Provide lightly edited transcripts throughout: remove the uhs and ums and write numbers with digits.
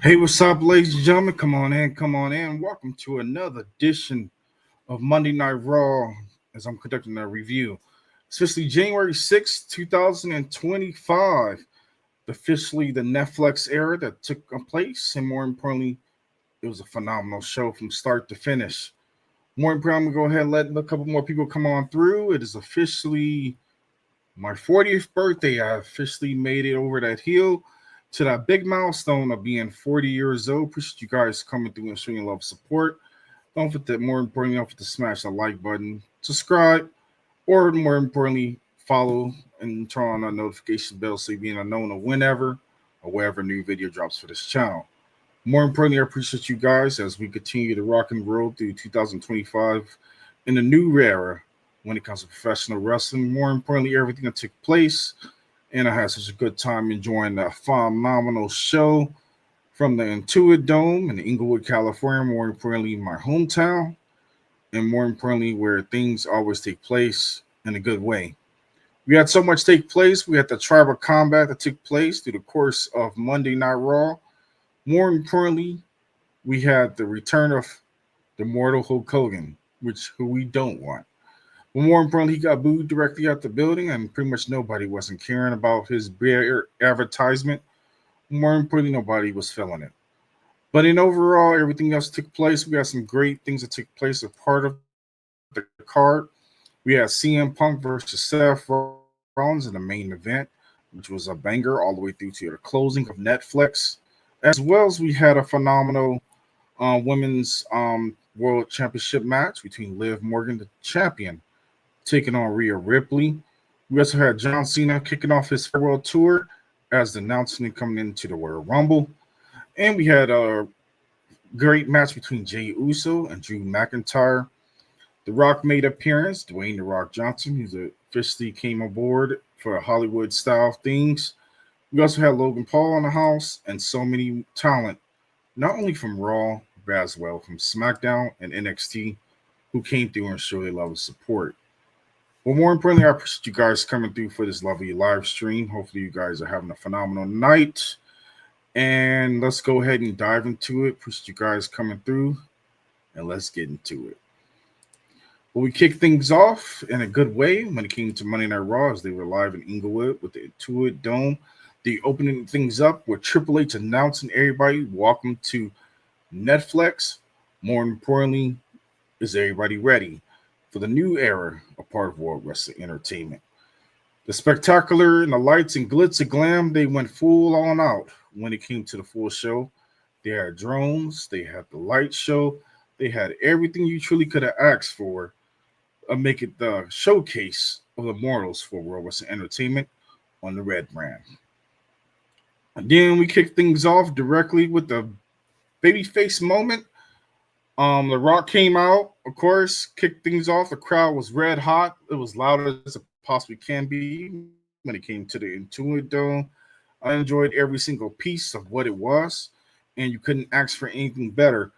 Hey, what's up, ladies and gentlemen? Come on in, come on in. Welcome to another edition of Monday Night Raw as I'm conducting a review. Especially January 6th, 2025, officially the Netflix era that took place. And more importantly, it was a phenomenal show from start to finish. More importantly, I'm going to go ahead and let a couple more people come on through. It is officially my 40th birthday. I officially made it over that hill to that big milestone of being 40 years old. Appreciate you guys coming through and showing love support. Don't forget, more importantly, don't forget to smash the like button, subscribe, or more importantly, follow and turn on that notification bell so you're being known of whenever or wherever a new video drops for this channel. More importantly, I appreciate you guys as we continue to rock and roll through 2025 in the new era when it comes to professional wrestling. More importantly, everything that took place. And I had such a good time enjoying that phenomenal show from the Intuit Dome in Inglewood, California. More importantly, my hometown. And more importantly, where things always take place in a good way. We had so much take place. We had the tribal combat that took place through the course of Monday Night Raw. More importantly, we had the return of the mortal Hulk Hogan, who we don't want. But more importantly, he got booed directly out the building, and pretty much nobody wasn't caring about his bare advertisement. More importantly, nobody was feeling it. But in overall, everything else took place. We got some great things that took place as part of the card. We had CM Punk versus Seth Rollins in the main event, which was a banger all the way through to the closing of Netflix. As well as we had a phenomenal women's world championship match between Liv Morgan, the champion, taking on Rhea Ripley. We also had John Cena kicking off his farewell tour as the announcement coming into the Royal Rumble. And we had a great match between Jey Uso and Drew McIntyre. The Rock made appearance. Dwayne "The Rock" Johnson, who's officially came aboard for Hollywood style things. We also had Logan Paul in the house and so many talent, not only from Raw, but as well from SmackDown and NXT, who came through and showed their love and support. But more importantly, I appreciate you guys coming through for this lovely live stream. Hopefully, you guys are having a phenomenal night. And let's go ahead and dive into it. Appreciate you guys coming through, and let's get into it. Well, we kicked things off in a good way when it came to Monday Night Raw as they were live in Inglewood with the Intuit Dome. The opening things up with Triple H announcing everybody, welcome to Netflix. More importantly, is everybody ready for the new era, a part of World Wrestling Entertainment? The spectacular and the lights and glitz and glam, they went full on out when it came to the full show. They had drones, they had the light show, they had everything you truly could have asked for. Make it the showcase of the mortals for World Wrestling Entertainment on the red brand. And then we kicked things off directly with the babyface moment. The Rock came out, of course, kicked things off. The crowd was red hot. It was loud as it possibly can be when it came to the Intuit Dome. I enjoyed every single piece of what it was, and you couldn't ask for anything better.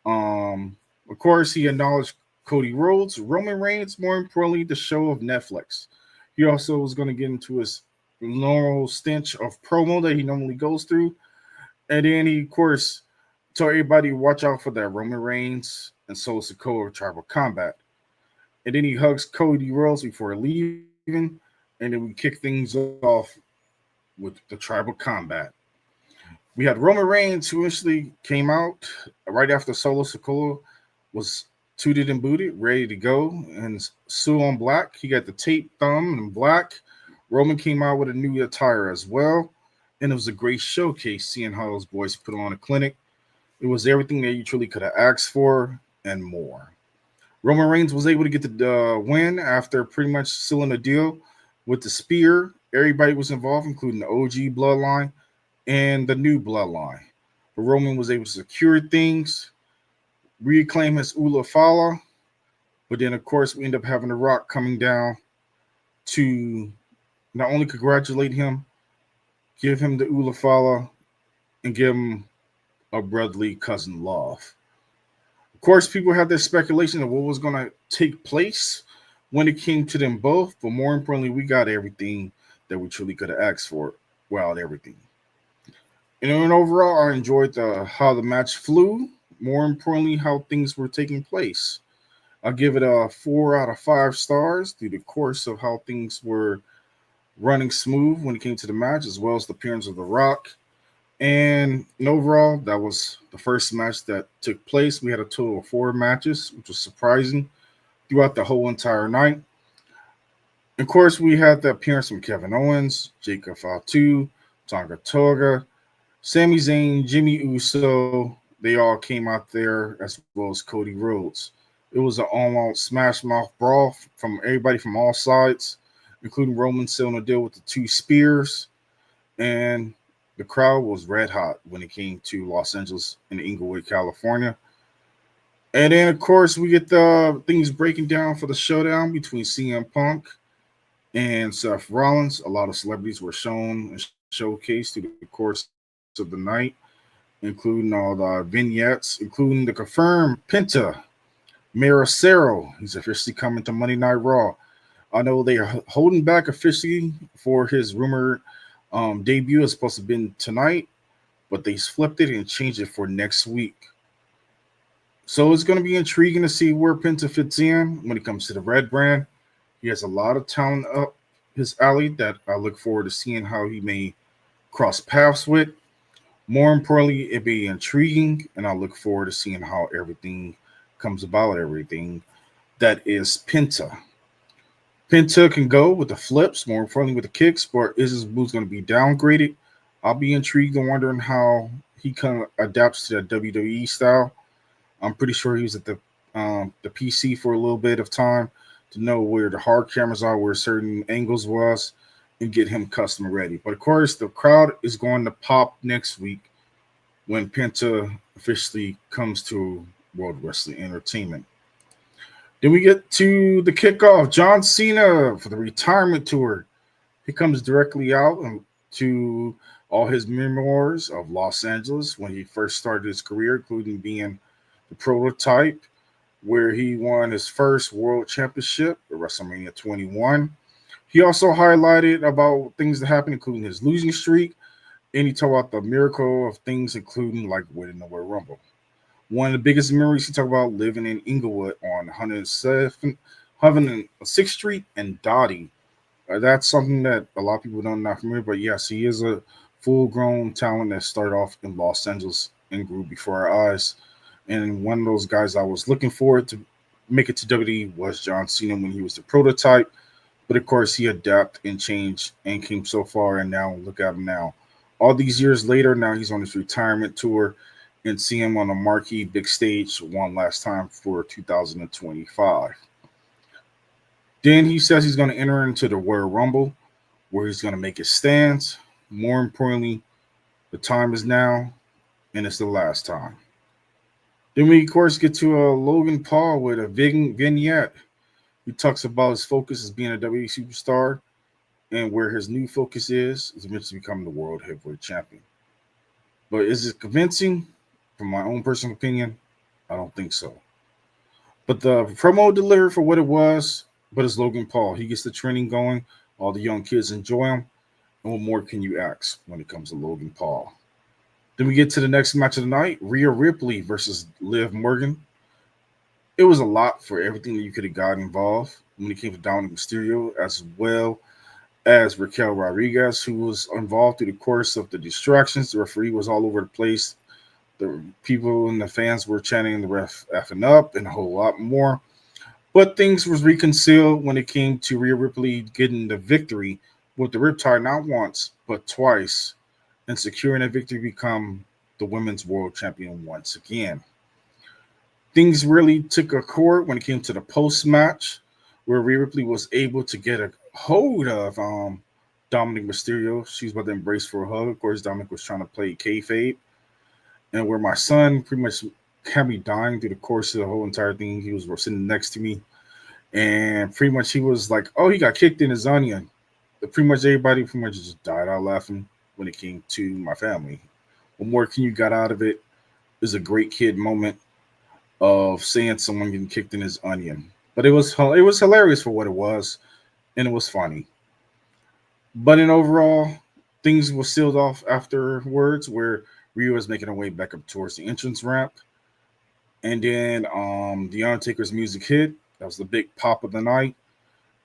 Of course, he acknowledged Cody Rhodes, Roman Reigns, more importantly, the show of Netflix. He also was going to get into his normal stench of promo that he normally goes through. And then he, of course, told everybody to watch out for that Roman Reigns and Sikoa of Tribal Combat. And then he hugs Cody Rhodes before leaving. And then we kick things off with the Tribal Combat. We had Roman Reigns, who initially came out right after Solo Sikoa was tooted and booted, ready to go. And Sue on black. He got the tape thumb in black. Roman came out with a new attire as well. And it was a great showcase seeing how those boys put on a clinic. It was everything that you truly could have asked for and more. Roman Reigns was able to get the win after pretty much sealing a deal with the spear. Everybody was involved, including the OG bloodline and the new bloodline. But Roman was able to secure things, reclaim his Fala. But then, of course, we end up having The Rock coming down to not only congratulate him, give him the Fala, and give him a brotherly cousin love. Of course, people had their speculation of what was going to take place when it came to them both, but more importantly, we got everything that we truly could have asked for. Well, everything. And overall, I enjoyed how the match flew. More importantly, how things were taking place. I'll give it a 4 out of 5 stars through the course of how things were running smooth when it came to the match, as well as the appearance of The Rock. And overall, that was the first match that took place. We had a total of 4 matches, which was surprising throughout the whole entire night. Of course, we had the appearance from Kevin Owens, Jacob Fatu, Tonga Toga, Sami Zayn, Jimmy Uso. They all came out there, as well as Cody Rhodes. It was an all-out smash mouth brawl from everybody from all sides, including Roman sealing the deal with the 2 spears. And the crowd was red hot when it came to Los Angeles and Inglewood, California. And then, of course, we get the things breaking down for the showdown between CM Punk and Seth Rollins. A lot of celebrities were shown and showcased through the course of the night, including all the vignettes, including the confirmed Penta Maricero. He's officially coming to Monday Night Raw. I know they are holding back officially for his rumored debut. It's supposed to have been tonight, but they flipped it and changed it for next week. So it's going to be intriguing to see where Penta fits in when it comes to the red brand. He has a lot of talent up his alley that I look forward to seeing how he may cross paths with. More importantly, it'd be intriguing, and I look forward to seeing how everything comes about, everything that is Penta. Penta can go with the flips, more importantly with the kicks, but is his moves going to be downgraded? I'll be intrigued and wondering how he kind of adapts to the WWE style. I'm pretty sure he was at the PC for a little bit of time to know where the hard cameras are, where certain angles was, and get him custom ready. But of course, the crowd is going to pop next week when Penta officially comes to World Wrestling Entertainment. Then we get to the kickoff. John Cena for the retirement tour. He comes directly out to all his memoirs of Los Angeles when he first started his career, including being the prototype, where he won his first world championship at WrestleMania 21. He also highlighted about things that happened, including his losing streak, and he talked about the miracle of things, including like winning the Royal Rumble. One of the biggest memories he talked about living in Inglewood on 106th Street and Dottie. That's something that a lot of people don't know familiar, but yes, he is a full-grown talent that started off in Los Angeles and grew before our eyes. And one of those guys I was looking forward to make it to WWE was John Cena when he was the prototype. But of course, he adapted and changed and came so far, and now look at him now. All these years later, now he's on his retirement tour, and see him on a marquee big stage one last time for 2025. Then he says he's going to enter into the Royal Rumble, where he's going to make his stance. More importantly, the time is now, and it's the last time. Then we, of course, get to Logan Paul with a vignette. He talks about his focus as being a WWE superstar, and where his new focus is eventually becoming the World Heavyweight Champion. But is it convincing? From my own personal opinion, I don't think so. But the promo delivered for what it was, but it's Logan Paul. He gets the training going. All the young kids enjoy him. And what more can you ask when it comes to Logan Paul? Then we get to the next match of the night, Rhea Ripley versus Liv Morgan. It was a lot for everything that you could have got involved when it came to Dominic Mysterio, as well as Raquel Rodriguez, who was involved through the course of the distractions. The referee was all over the place. The people and the fans were chanting the ref effing up and a whole lot more. But things was reconciled when it came to Rhea Ripley getting the victory with the Riptide not once, but twice, and securing a victory to become the women's world champion once again. Things really took a court when it came to the post-match, where Rhea Ripley was able to get a hold of Dominic Mysterio. She was about to embrace for a hug. Of course, Dominic was trying to play kayfabe. And where my son pretty much had me dying through the course of the whole entire thing. He was sitting next to me. And pretty much he was like, oh, he got kicked in his onion. But pretty much everybody pretty much just died out laughing when it came to my family. What more can you got out of it? It was a great kid moment of seeing someone getting kicked in his onion. But it was hilarious for what it was, and it was funny. But in overall, Things were sealed off afterwards, where Rhea was making her way back up towards the entrance ramp, and then the Undertaker's music hit. That was the big pop of the night,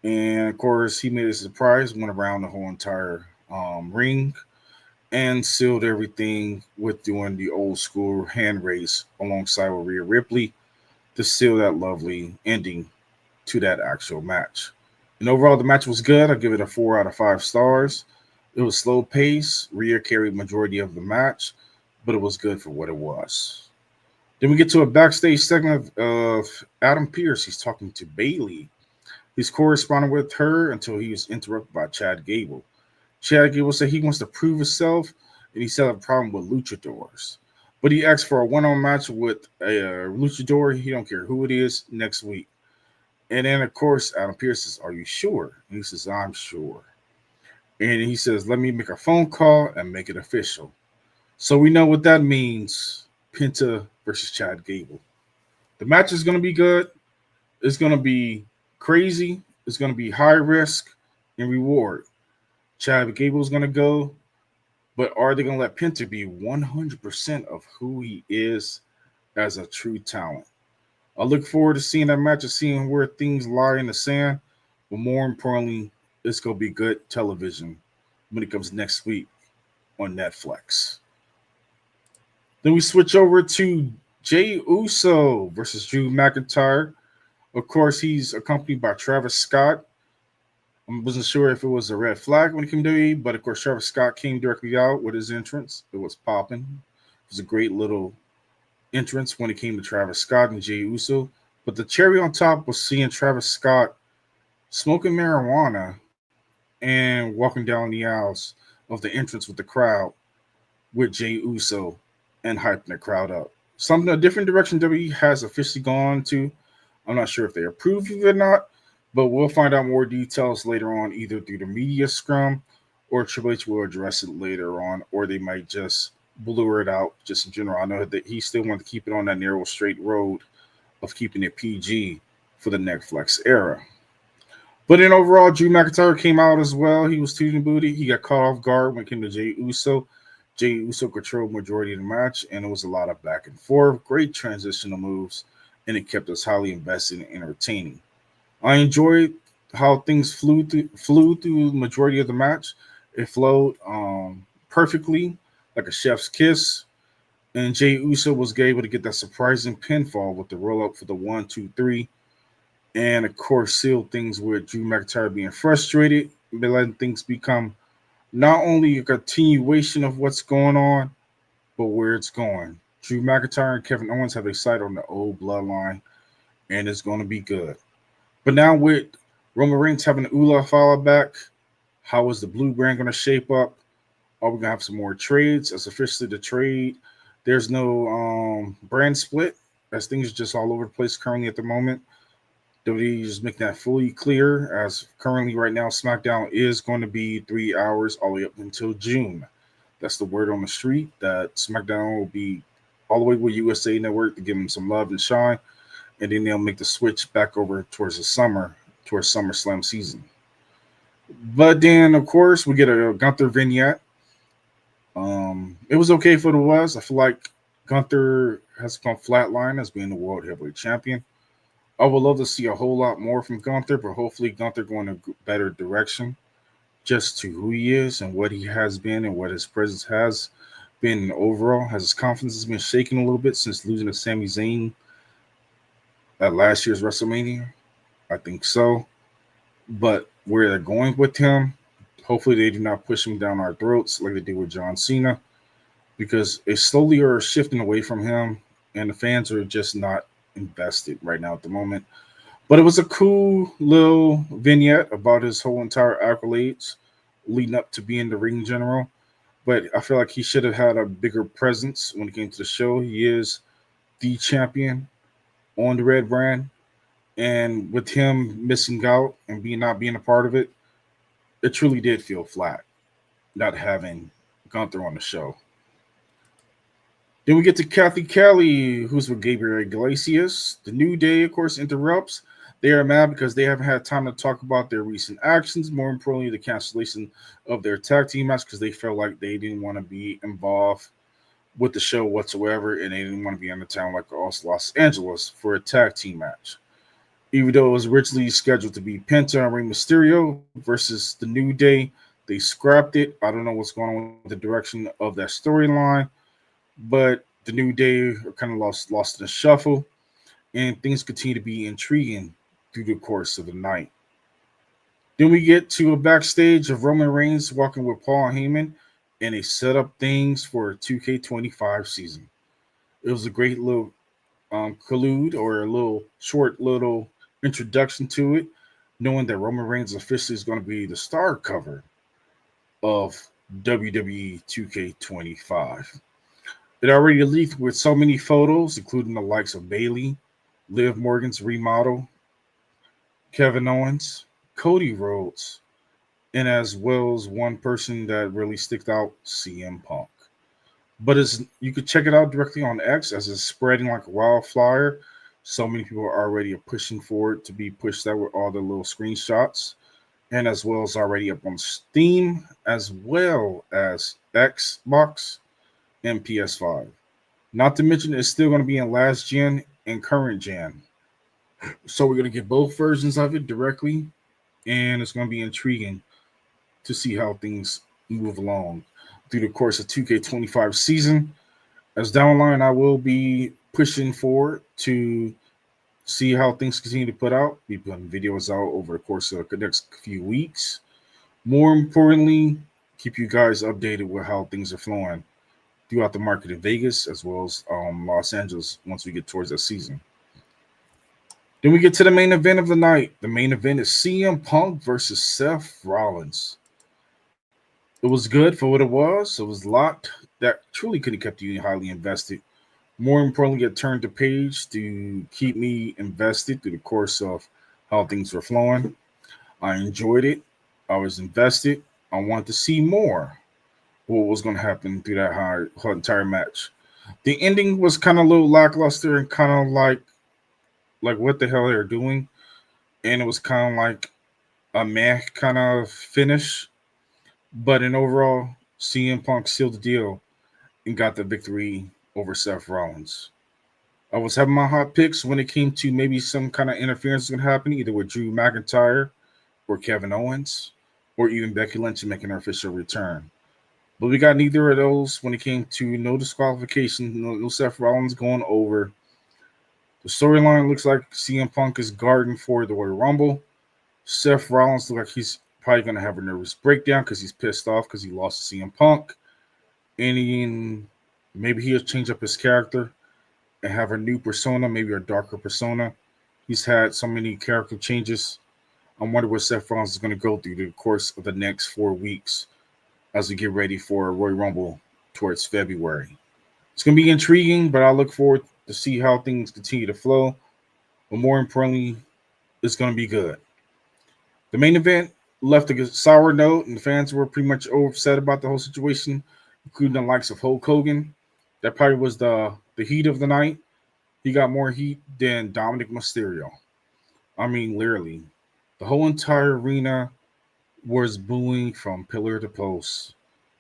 and of course he made a surprise, went around the whole entire ring, and sealed everything with doing the old school hand raise alongside with Rhea Ripley to seal that lovely ending to that actual match. And overall, the match was good. I give it a 4 out of 5 stars. It was slow pace. Rhea carried majority of the match, but it was good for what it was. Then we get to a backstage segment of Adam Pearce. He's talking to Bailey. He's corresponding with her until he was interrupted by Chad Gable. Chad Gable said he wants to prove himself, and he said a problem with luchadors. But he asked for a one-on match with a luchador. He don't care who it is next week. And then, of course, Adam Pearce says, "Are you sure?" And he says, "I'm sure." And he says, "Let me make a phone call and make it official." So we know what that means. Penta versus Chad Gable. The match is going to be good. It's going to be crazy. It's going to be high risk and reward. Chad Gable is going to go, but are they going to let Penta be 100% of who he is as a true talent? I look forward to seeing that match and seeing where things lie in the sand. But more importantly, it's going to be good television when it comes next week on Netflix. Then we switch over to Jey Uso versus Drew McIntyre. Of course, he's accompanied by Travis Scott. I wasn't sure if it was a red flag when it came to WWE, but of course, Travis Scott came directly out with his entrance. It was popping. It was a great little entrance when it came to Travis Scott and Jey Uso. But the cherry on top was seeing Travis Scott smoking marijuana and walking down the aisles of the entrance with the crowd with Jey Uso and hyping the crowd up. Something a different direction WWE has officially gone to. I'm not sure if they approve of it or not, but we'll find out more details later on, either through the media scrum or Triple H will address it later on, or they might just blur it out just in general. I know that he still wants to keep it on that narrow, straight road of keeping it PG for the Netflix era. But in overall, Drew McIntyre came out as well. He was tooting booty. He got caught off guard when it came to Jey Uso. Jey Uso controlled majority of the match, and it was a lot of back and forth. Great transitional moves, and it kept us highly invested and entertaining. I enjoyed how things flew through the majority of the match. It flowed perfectly, like a chef's kiss. And Jey Uso was able to get that surprising pinfall with the roll up for the 1, 2, 3. And of course, sealed things with Drew McIntyre being frustrated, but letting things become not only a continuation of what's going on, but where it's going. Drew McIntyre and Kevin Owens have a sight on the old bloodline, and it's going to be good. But now with Roman Reigns having Fala back, how is the blue brand going to shape up? Are we going to have some more trades? As officially the trade, there's no brand split, as things are just all over the place currently at the moment. WWE is making that fully clear, as currently right now SmackDown is going to be 3 hours all the way up until June. That's the word on the street, that SmackDown will be all the way with USA Network to give them some love and shine, and then they'll make the switch back over towards the summer, towards SummerSlam season. But then, of course, we get a Gunther vignette. It was okay for what it was. I feel like Gunther has come flatline as being the World Heavyweight Champion. I would love to see a whole lot more from Gunther, but hopefully Gunther going a better direction just to who he is and what he has been and what his presence has been overall. Has his confidence been shaken a little bit since losing to Sami Zayn at last year's WrestleMania? I think so. But where they're going with him, hopefully they do not push him down our throats like they did with John Cena, because they slowly are shifting away from him, and the fans are just not invested right now at the moment. But it was a cool little vignette about his whole entire accolades leading up to being the ring general. But I feel like he should have had a bigger presence when it came to the show. He is the champion on the red brand. And with him missing out and not being a part of it, it truly did feel flat not having Gunther on the show. Then we get to Kathy Kelly, who's with Gabriel Iglesias. The New Day, of course, interrupts. They are mad because they haven't had time to talk about their recent actions. More importantly, the cancellation of their tag team match because they felt like they didn't want to be involved with the show whatsoever, and they didn't want to be in the town like Los Angeles for a tag team match. Even though it was originally scheduled to be Penta and Rey Mysterio versus the New Day, they scrapped it. I don't know what's going on with the direction of that storyline, but the New Day are kind of lost in the shuffle, and things continue to be intriguing through the course of the night. Then we get to a backstage of Roman Reigns walking with Paul Heyman, and they set up things for a 2K25 season. It was a great little collude or a little short little introduction to it, knowing that Roman Reigns officially is going to be the star cover of WWE 2K25. It already leaked with so many photos, including the likes of Bayley, Liv Morgan's remodel, Kevin Owens, Cody Rhodes, and as well as one person that really sticked out, CM Punk. But as you could check it out directly on X as it's spreading like a wildfire. So many people are already pushing for it to be pushed out with all the little screenshots, and as well as already up on Steam, as well as Xbox and PS5. Not to mention, it's still going to be in last gen and current gen. So we're going to get both versions of it directly, and it's going to be intriguing to see how things move along through the course of 2K25 season. As down the line, I will be pushing forward to see how things continue to put out. Be putting videos out over the course of the next few weeks. More importantly, keep you guys updated with how things are flowing throughout the market in Vegas as well as Los Angeles once we get towards that season. Then we get to the main event of the night. The main event is CM Punk versus Seth Rollins. It was good for what it was. It was a lot that truly could have kept you highly invested. More importantly, it turned the page to keep me invested through the course of how things were flowing. I enjoyed it. I was invested. I wanted to see more what was going to happen through that whole entire match. The ending was kind of a little lackluster and kind of like what the hell they're doing, and it was kind of like a meh kind of finish. But in overall, CM Punk sealed the deal and got the victory over Seth Rollins. I was having my hot picks when it came to maybe some kind of interference going to happen, either with Drew McIntyre or Kevin Owens, or even Becky Lynch making her official return. But we got neither of those when it came to no disqualification, no Seth Rollins going over. The storyline looks like CM Punk is guarding for the Royal Rumble. Seth Rollins looks like he's probably going to have a nervous breakdown because he's pissed off because he lost to CM Punk. And maybe he'll change up his character and have a new persona, maybe a darker persona. He's had so many character changes. I wonder what Seth Rollins is going to go through the course of the next 4 weeks as we get ready for Royal Rumble towards February. It's going to be intriguing, but I look forward to see how things continue to flow. But more importantly, it's going to be good. The main event left a sour note, and the fans were pretty much upset about the whole situation, including the likes of Hulk Hogan. That probably was the heat of the night. He got more heat than Dominic Mysterio. I mean, literally. The whole entire arena was booing from pillar to post.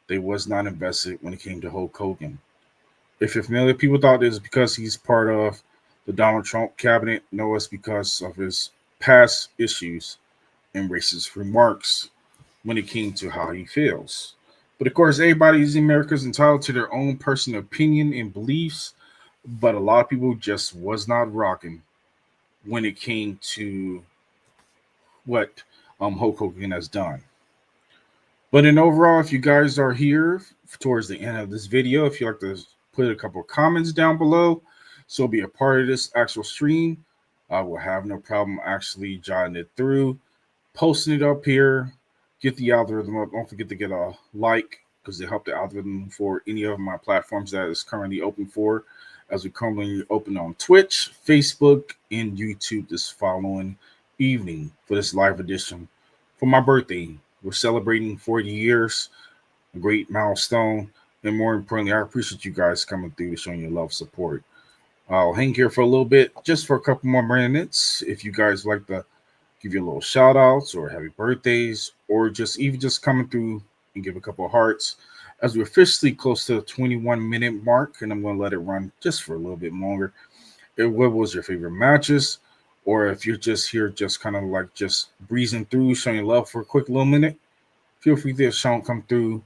They was not invested when it came to Hulk Hogan. If you're familiar, people thought it was because he's part of the Donald Trump cabinet. No, it's because of his past issues and racist remarks when it came to how he feels. But of course, everybody in America is entitled to their own personal opinion and beliefs. But a lot of people just was not rocking when it came to what Hulk Hogan has done. But in overall, if you guys are here towards the end of this video, if you'd like to put a couple of comments down below, so be a part of this actual stream, I will have no problem actually jotting it through, posting it up here, get the algorithm up. Don't forget to get a like because it helps the algorithm for any of my platforms that is currently open for, as we currently open on Twitch, Facebook, and YouTube this following evening for this live edition for my birthday. We're celebrating 40 years, a great milestone, and more importantly, I appreciate you guys coming through, showing your love, support. I'll hang here for a little bit, just for a couple more minutes. If you guys like to give you a little shout outs or happy birthdays, or just even just coming through and give a couple of hearts, as we're officially close to the 21-minute mark, and I'm going to let it run just for a little bit longer. What was your favorite matches? Or if you're just here, just kind of like just breezing through, showing love for a quick little minute, feel free to come through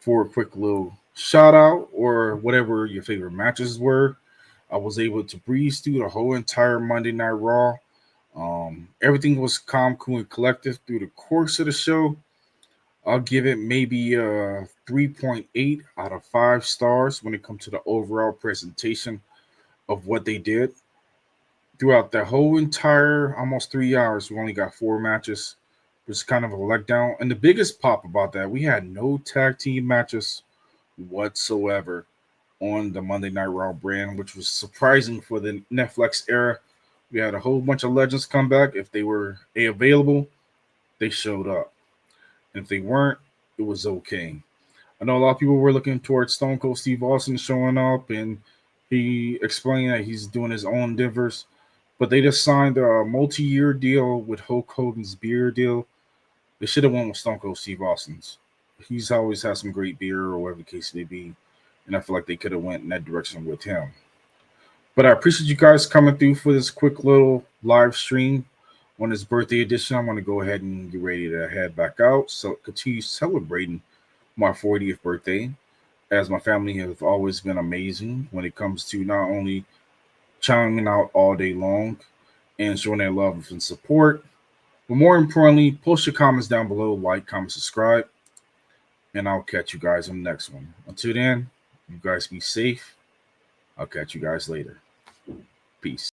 for a quick little shout out or whatever your favorite matches were. I was able to breeze through the whole entire Monday Night Raw. Everything was calm, cool, and collective through the course of the show. I'll give it maybe a 3.8 out of 5 stars when it comes to the overall presentation of what they did. Throughout the whole entire almost 3 hours, we only got 4 matches, which is kind of a letdown. And the biggest pop about that, we had no tag team matches whatsoever on the Monday Night Raw brand, which was surprising for the Netflix era. We had a whole bunch of legends come back. If they were available, they showed up. And if they weren't, it was okay. I know a lot of people were looking towards Stone Cold Steve Austin showing up, and he explained that he's doing his own endeavors. But they just signed a multi-year deal with Hulk Hogan's beer deal. They should have went with Stone Cold Steve Austin's. He's always had some great beer, or whatever the case may be, and I feel like they could have went in that direction with him. But I appreciate you guys coming through for this quick little live stream on this birthday edition. I'm going to go ahead and get ready to head back out. So continue celebrating my 40th birthday, as my family has always been amazing when it comes to not only chiming out all day long and showing their love and support, but more importantly, post your comments down below, like, comment, subscribe, and I'll catch you guys on the next one. Until then, you guys be safe. I'll catch you guys later. Peace.